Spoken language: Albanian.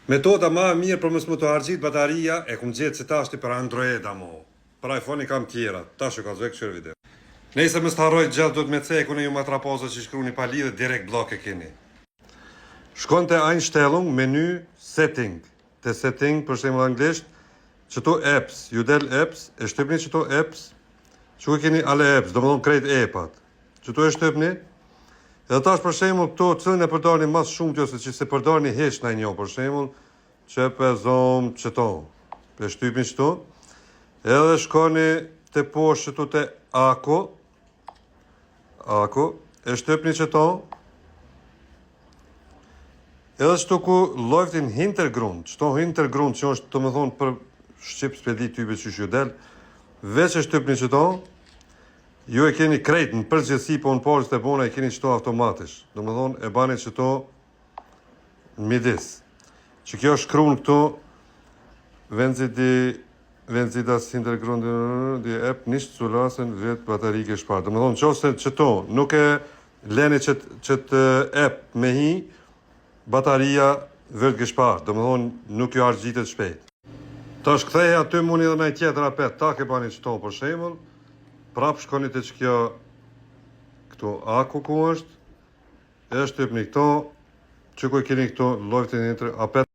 Metoda ma e mirë për mos më të argjit bataria e kum gjetë që ta është për Android mo. Për iPhone i kam tjera, ta që ka zve këshër video. Nëse më starojt gjithë do të me cekun e ju matrapozë që shkru një palidhe, direkt blok e keni. Shkon të Einstellung, menu, setting. Të setting, për shemë anglisht, qëto apps, ju del apps, e shtypni qëto apps, që ku keni alle apps, do më thonë krejt e-pat. Qëto e shtypni, edhe tash për shembull këto cilën e përdorni mas shumë ose që se përdorni heq në një, për shembull, që pezom qëto. E shtypni qëto. Edhe shkoni të poshtë qëto të Ako, e shtypni qëto. Edhe qëto ku lojftin hintergrund, qëto hintergrund që është të më thonë për shqip s'pedi type që ju del, veç e shtypni qëto. Ju e keni krejt në përgjithësi, po në porës të bona e keni qëto automatisht. Do më thonë, e bani qëto në midis. Që kjo është kru në këto, venzidas hintergrund, di app, nisht culasën vetë batarike shparë. Do më thonë, qose qëto, nuk e leni qëtë app me hi, bataria vetë gëshparë. Do më thonë, nuk ju argjitet shpejt. Ta shktheja aty muni edhe nëjë tjetër apet, ta ke bani qëto për shemull, prap shkoni të që kjo këto Aku ku është, e shtypni këto, që ku e keni këto lojftin apet.